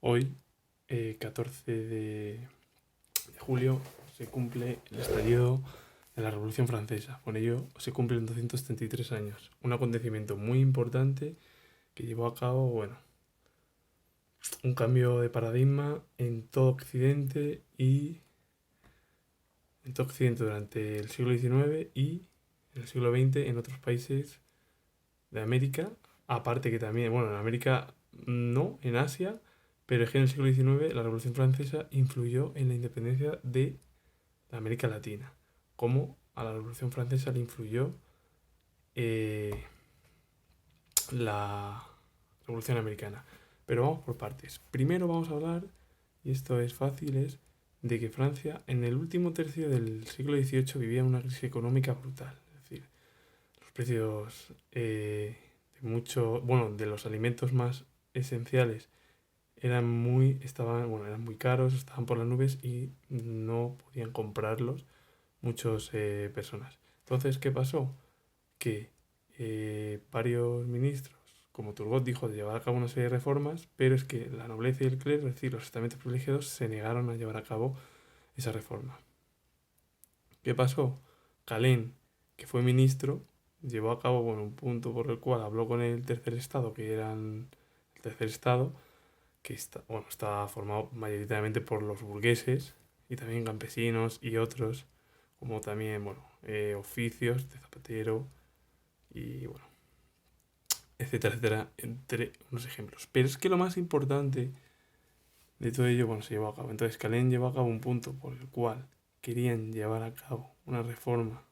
Hoy, 14 de julio, se cumple el estallido de la Revolución Francesa. Con ello se cumplen 233 años. Un acontecimiento muy importante que llevó a cabo, un cambio de paradigma en todo Occidente durante el siglo XIX y en el siglo XX en otros países de América. Aparte que también, en América no, en Asia, pero es que en el siglo XIX la Revolución Francesa influyó en la independencia de la América Latina. Como a la Revolución Francesa le influyó eh, la Revolución Americana. Pero vamos por partes. Primero vamos a hablar, y esto es fácil, es de que Francia en el último tercio del siglo XVIII vivía una crisis económica brutal. Es decir, los precios de los alimentos más esenciales eran muy caros, estaban por las nubes y no podían comprarlos muchas personas. Entonces, ¿qué pasó? Que varios ministros, como Turgot, dijo de llevar a cabo una serie de reformas, pero es que la nobleza y el clero, es decir, los estamentos privilegiados, se negaron a llevar a cabo esa reforma. ¿Qué pasó? Calén, que fue ministro, llevó a cabo un punto por el cual habló con el tercer estado, el tercer estado, que está formado mayoritariamente por los burgueses y también campesinos y otros, como también, oficios de zapatero y, etcétera, etcétera, entre unos ejemplos. Pero es que lo más importante de todo ello, se llevó a cabo. Entonces, Calén llevó a cabo un punto por el cual querían llevar a cabo una reforma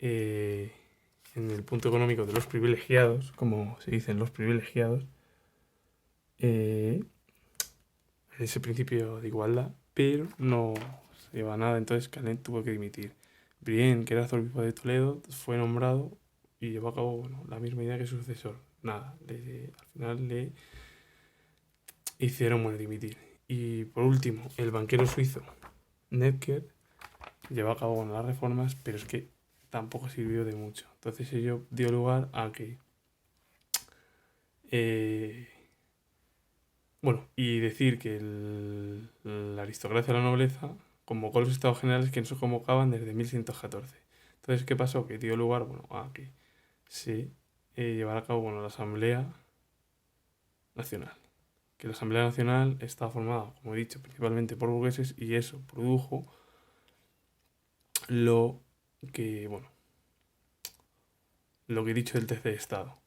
eh, en el punto económico de los privilegiados, como se dicen los privilegiados, eh, ese principio de igualdad, pero no se lleva a nada, entonces Calent tuvo que dimitir. Brienne, que era arzobispo de Toledo, fue nombrado y llevó a cabo la misma idea que su sucesor. Nada, al final le hicieron dimitir. Y por último, el banquero suizo Netker llevó a cabo las reformas, pero es que tampoco sirvió de mucho. Entonces ello dio lugar a que eh, y decir que la aristocracia o la nobleza convocó a los estados generales que no se convocaban desde 1114. Entonces, ¿qué pasó? Que dio lugar a que se llevara a cabo la Asamblea Nacional. Que la Asamblea Nacional está formada, como he dicho, principalmente por burgueses y eso produjo lo que, lo que he dicho del tercer estado.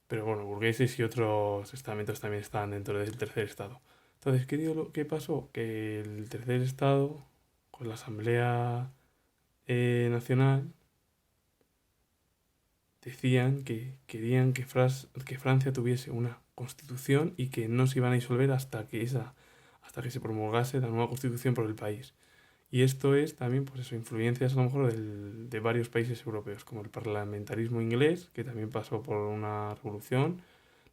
Pero burgueses y otros estamentos también están dentro del tercer estado. Entonces, ¿qué pasó? Que el tercer estado, con la Asamblea Nacional, decían que querían que Francia tuviese una constitución y que no se iban a disolver hasta que se promulgase la nueva constitución por el país. Y esto es también, influencias a lo mejor de varios países europeos, como el parlamentarismo inglés, que también pasó por una revolución,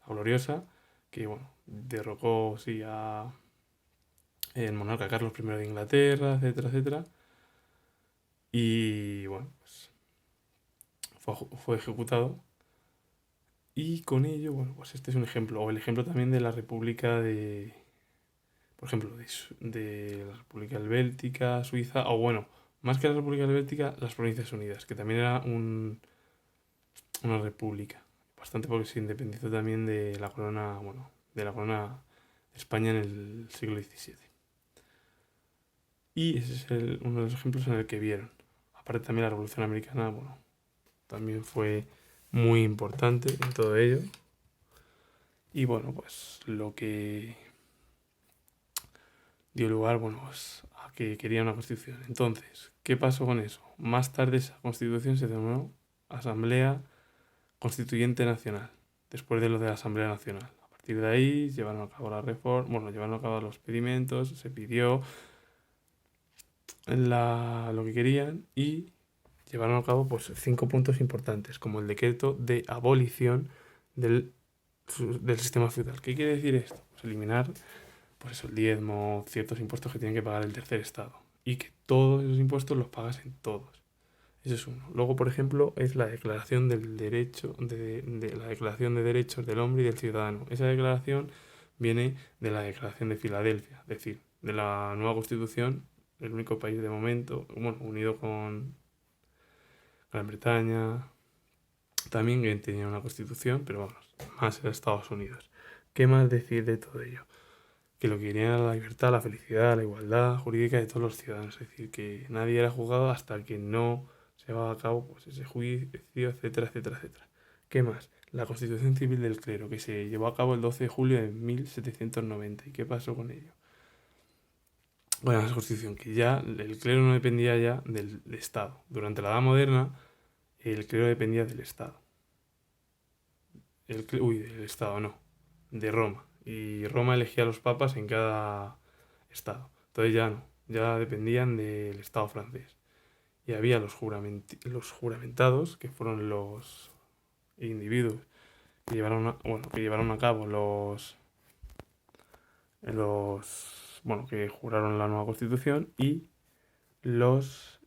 la gloriosa, que, derrocó, sí, a el monarca Carlos I de Inglaterra, etcétera, etcétera. Y, fue ejecutado. Y con ello, este es un ejemplo, o el ejemplo también de la República por ejemplo, de la República Helvética, Suiza, o más que la República Helvética, las Provincias Unidas, que también era una república. Bastante porque se independizó también de la corona, de la corona de España en el siglo XVII. Y ese es uno de los ejemplos en el que vieron. Aparte también la Revolución Americana, también fue muy importante en todo ello. Y lo que dio lugar, a que quería una constitución. Entonces, ¿qué pasó con eso? Más tarde esa constitución se denominó Asamblea Constituyente Nacional, después de lo de la Asamblea Nacional. A partir de ahí llevaron a cabo la reforma, llevaron a cabo los pedimentos, se pidió lo que querían y llevaron a cabo 5 puntos importantes, como el decreto de abolición del sistema feudal. ¿Qué quiere decir esto? Pues eliminar el diezmo, ciertos impuestos que tienen que pagar el tercer estado y que todos esos impuestos los pagasen todos. Eso es uno. Luego, por ejemplo, es la declaración del derecho, de la declaración de derechos del hombre y del ciudadano. Esa declaración viene de la Declaración de Filadelfia, es decir, de la nueva Constitución, el único país de momento, bueno, unido con Gran Bretaña, también que tenía una Constitución, pero vamos, más era Estados Unidos. ¿Qué más decir de todo ello? Que lo que querían era la libertad, la felicidad, la igualdad jurídica de todos los ciudadanos, es decir, que nadie era juzgado hasta que no se llevaba a cabo pues, ese juicio, etcétera, etcétera, etcétera. ¿Qué más? La Constitución Civil del Clero, que se llevó a cabo el 12 de julio de 1790. ¿Y qué pasó con ello? Bueno, esa Constitución, que ya el clero no dependía ya del Estado. Durante la Edad Moderna, el clero dependía del Estado. Del Estado no, de Roma. Y Roma elegía a los papas en cada Estado. Entonces ya no, ya dependían del Estado francés. Y había los juramentados, que fueron los individuos que llevaron a cabo que juraron la nueva constitución, y los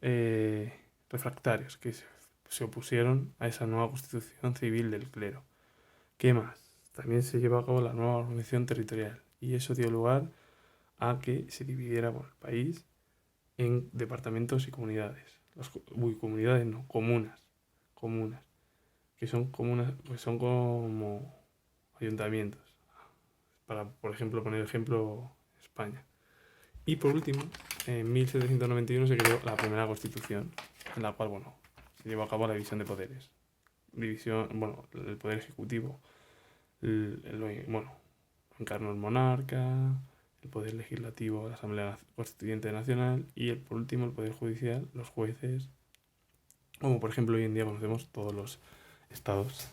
refractarios, que se opusieron a esa nueva constitución civil del clero. ¿Qué más? También se llevó a cabo la nueva organización territorial, y eso dio lugar a que se dividiera el país en departamentos y comunidades. Comunidades no, comunas. Comunas. Que son comunas, pues son como ayuntamientos. Para, por ejemplo, poner ejemplo, España. Y por último, en 1791 se creó la primera constitución, en la cual, se llevó a cabo la división de poderes. El poder ejecutivo, encarnó el monarca, el poder legislativo, la Asamblea Constituyente Nacional, y por último el poder judicial, los jueces, como por ejemplo hoy en día conocemos todos los estados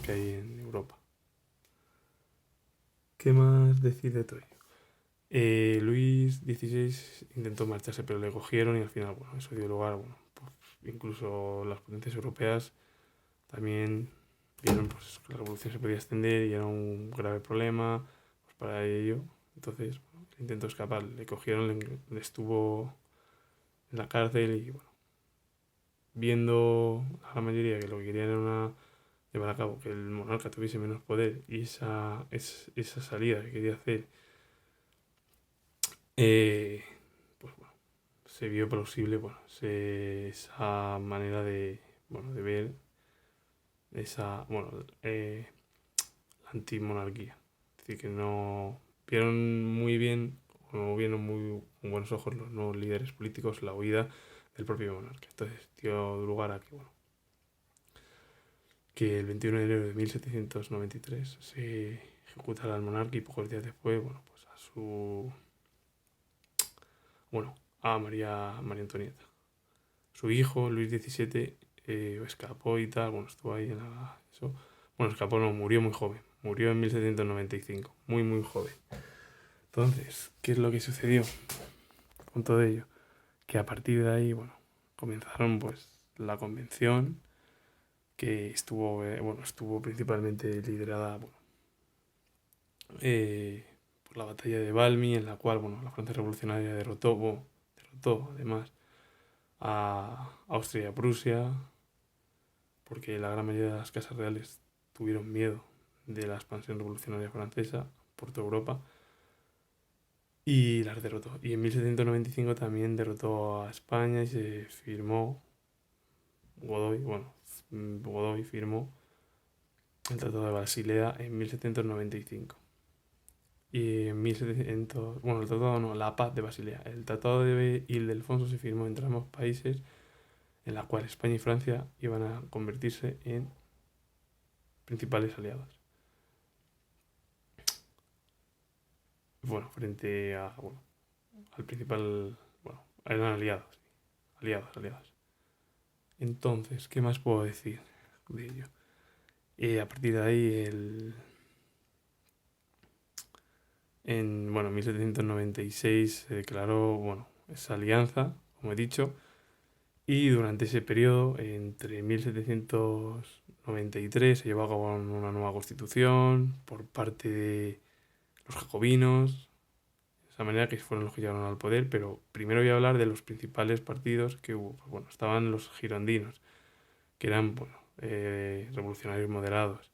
que hay en Europa. ¿Qué más decir de todo ello? Luis XVI intentó marcharse, pero le cogieron, y al final, eso dio lugar, pues, incluso las potencias europeas también vieron pues, que la revolución se podía extender y era un grave problema pues, para ello. Entonces, intentó escapar, le cogieron, le estuvo en la cárcel, y viendo a la mayoría que lo que querían era llevar a cabo que el monarca tuviese menos poder, y esa salida que quería hacer, pues se vio plausible, esa manera de ver la antimonarquía. Es decir, que no vieron muy bien, o no vieron muy con buenos ojos los nuevos líderes políticos la huida del propio monarca. Entonces dio lugar a que el 21 de enero de 1793 se ejecutara al monarca, y pocos días después, a María Antonieta. Su hijo, Luis XVII, escapó y tal, estuvo ahí eso. Escapó, no, murió muy joven. Murió en 1795, muy, muy joven. Entonces, ¿qué es lo que sucedió con todo ello? Que a partir de ahí, comenzaron la convención, que estuvo principalmente liderada por la batalla de Valmy, en la cual, la Francia revolucionaria derrotó además a Austria y a Prusia, porque la gran mayoría de las casas reales tuvieron miedo de la expansión revolucionaria francesa por toda Europa, y las derrotó. Y en 1795 también derrotó a España, y se firmó Godoy firmó el Tratado de Basilea en 1795. Y en 1700, el tratado no, la paz de Basilea. El Tratado de Ildefonso se firmó entre ambos países, en la cual España y Francia iban a convertirse en principales aliados. Frente al principal, eran aliados. Aliados. Entonces, ¿qué más puedo decir de ello? A partir de ahí, en 1796 se declaró esa alianza, como he dicho, y durante ese periodo, entre 1793, se llevó a cabo una nueva constitución por parte de los jacobinos, de esa manera, que fueron los que llegaron al poder. Pero primero voy a hablar de los principales partidos que hubo. Estaban los girondinos, que eran revolucionarios moderados.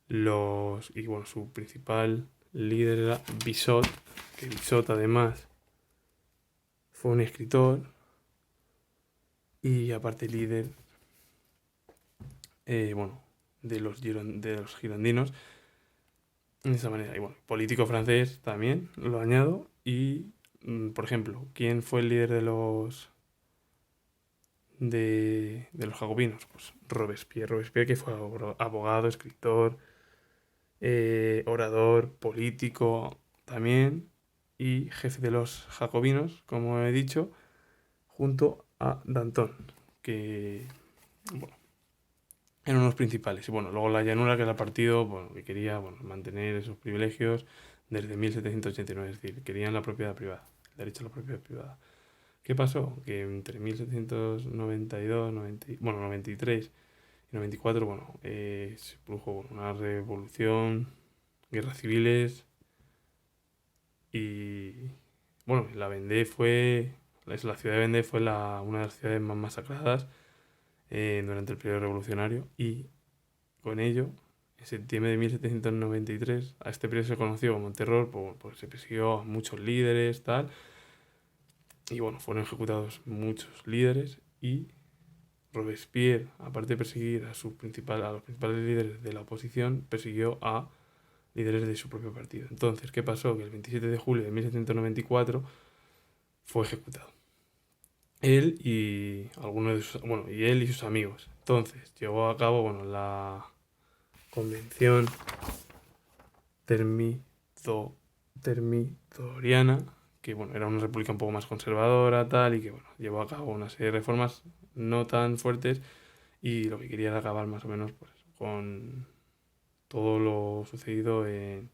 Su principal líder era Bissot, que Bissot además fue un escritor y aparte líder, bueno, de los girondinos, de esa manera. Y bueno, político francés también, lo añado. Y, por ejemplo, ¿quién fue el líder de los jacobinos? Pues Robespierre. Robespierre que fue abogado, escritor, orador, político también. Y jefe de los jacobinos, como he dicho, junto a Danton, que bueno, eran los principales. Y bueno, luego la llanura, que era el partido bueno, que quería bueno, mantener esos privilegios desde 1789, es decir, querían la propiedad privada, el derecho a la propiedad privada. ¿Qué pasó? Que entre 1792, 93 y 94, bueno, se produjo bueno, una revolución, guerras civiles y, bueno, la ciudad de Vendée fue una de las ciudades más masacradas durante el periodo revolucionario y con ello, en septiembre de 1793, a este periodo se conoció como terror, porque se persiguió a muchos líderes, tal, y bueno, fueron ejecutados muchos líderes y Robespierre, aparte de perseguir a los principales líderes de la oposición, persiguió a líderes de su propio partido. Entonces, ¿qué pasó? Que el 27 de julio de 1794 fue ejecutado. Él y y él y sus amigos. Entonces, llevó a cabo, bueno, la convención termidoriana, que bueno, era una república un poco más conservadora, tal, y que bueno, llevó a cabo una serie de reformas no tan fuertes y lo que quería era acabar más o menos pues, con todo lo sucedido en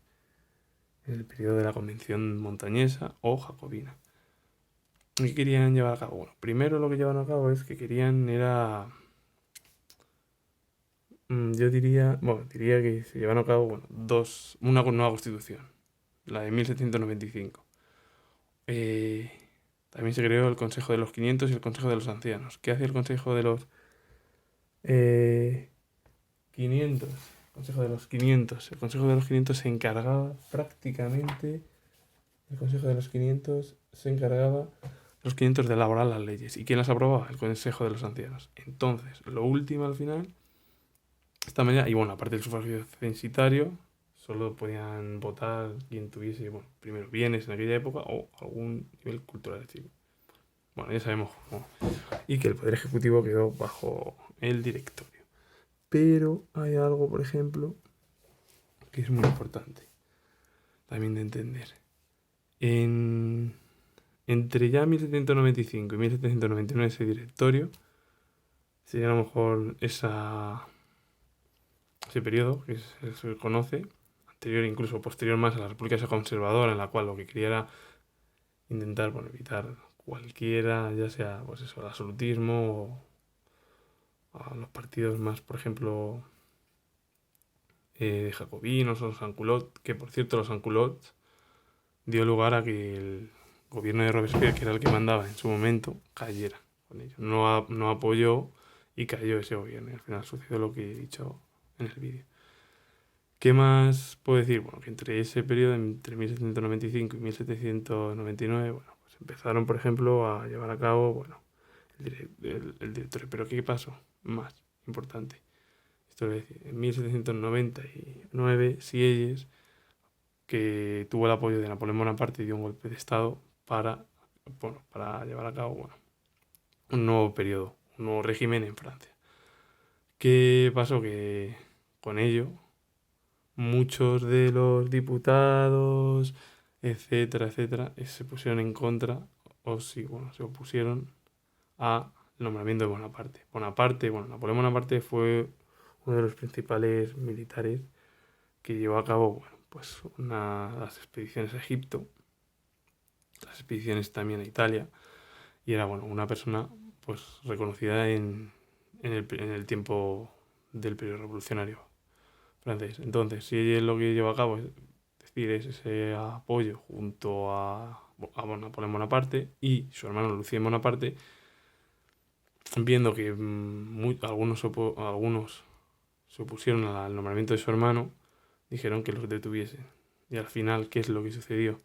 el periodo de la convención montañesa o jacobina. ¿Qué querían llevar a cabo? Bueno, primero lo que llevan a cabo es que querían era yo diría que se llevan a cabo, bueno, una nueva constitución, la de 1795. Eh, También se creó el Consejo de los 500 y el Consejo de los Ancianos. ¿Qué hace el Consejo de los 500? Consejo de los 500. El Consejo de los 500 se encargaba prácticamente, el Consejo de los 500 se encargaba los 500 de elaborar las leyes. ¿Y quién las aprobaba? El Consejo de los Ancianos. Entonces, lo último al final, de esta manera, y bueno, aparte del sufragio censitario, solo podían votar quien tuviese, bueno, primero bienes en aquella época o algún nivel cultural, decir. Bueno, ya sabemos cómo. Y que el Poder Ejecutivo quedó bajo el directorio. Pero hay algo, por ejemplo, que es muy importante también de entender. Entre ya 1795 y 1799 ese directorio sería a lo mejor ese periodo que se conoce, anterior incluso posterior más a la República esa conservadora, en la cual lo que quería era intentar evitar cualquiera, ya sea pues eso, el absolutismo o a los partidos más, por ejemplo, jacobinos o los Sanculot, que por cierto los Sanculot dio lugar a que el gobierno de Robespierre, que era el que mandaba en su momento, cayera con ello. No apoyó y cayó ese gobierno. Y al final sucedió lo que he dicho en el vídeo. ¿Qué más puedo decir? Bueno, que entre ese periodo, entre 1795 y 1799, bueno, pues empezaron, por ejemplo, a llevar a cabo, bueno, el directorio. Pero ¿qué pasó? Más importante. Esto es decir, en 1799, Sieyes, que tuvo el apoyo de Napoleón Bonaparte y dio un golpe de Estado para llevar a cabo, bueno, un nuevo periodo, un nuevo régimen en Francia. ¿Qué pasó? Que con ello muchos de los diputados, etcétera, etcétera, se pusieron en contra se opusieron al nombramiento de Bonaparte. Napoleón Bonaparte fue uno de los principales militares que llevó a cabo, bueno, pues las expediciones a Egipto, las expediciones también a Italia, y era, bueno, una persona pues reconocida en el tiempo del periodo revolucionario francés. Entonces, si ella lo que lleva a cabo es ese apoyo junto a Napoleón Bonaparte y su hermano Lucien Bonaparte, viendo que algunos se opusieron al nombramiento de su hermano, dijeron que los detuviesen. Y al final, ¿qué es lo que sucedió?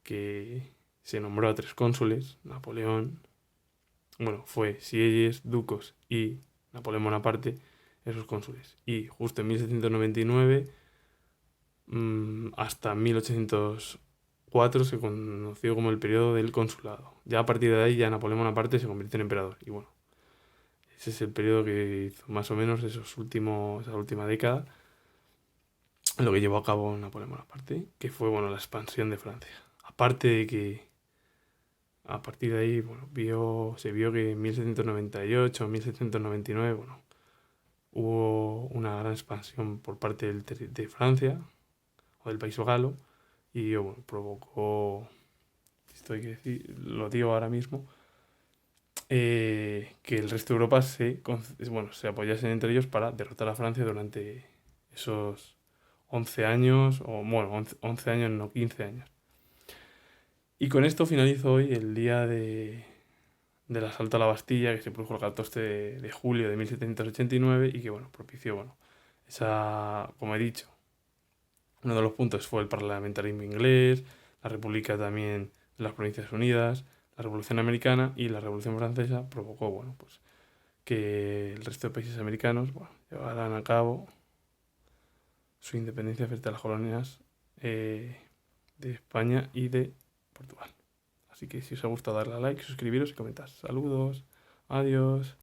Que se nombró a 3 cónsules, Napoleón, bueno, fue Sieyes, Ducos y Napoleón Bonaparte, esos cónsules. Y justo en 1799 hasta 1804 se conoció como el periodo del consulado. Ya a partir de ahí ya Napoleón Bonaparte se convirtió en emperador. Y bueno, ese es el periodo que hizo más o menos esa última década, lo que llevó a cabo Napoleón Bonaparte, que fue bueno, la expansión de Francia. Aparte de que a partir de ahí se vio que en 1798, 1799, bueno, hubo una gran expansión por parte de Francia o del país galo y bueno, provocó, esto hay que decir, lo digo ahora mismo, que el resto de Europa se apoyasen entre ellos para derrotar a Francia durante esos 11 años, o bueno, 11 años, no 15 años. Y con esto finalizo hoy el día del asalto a la Bastilla, que se produjo el 14 de julio de 1789 y que, bueno, propició, bueno, como he dicho, uno de los puntos fue el parlamentarismo inglés, la República también de las Provincias Unidas, la Revolución Americana y la Revolución Francesa provocó, bueno, pues que el resto de países americanos, bueno, llevaran a cabo su independencia frente a las colonias de España y de Portugal. Así que si os ha gustado darle a like, suscribiros y comentar. Saludos, adiós.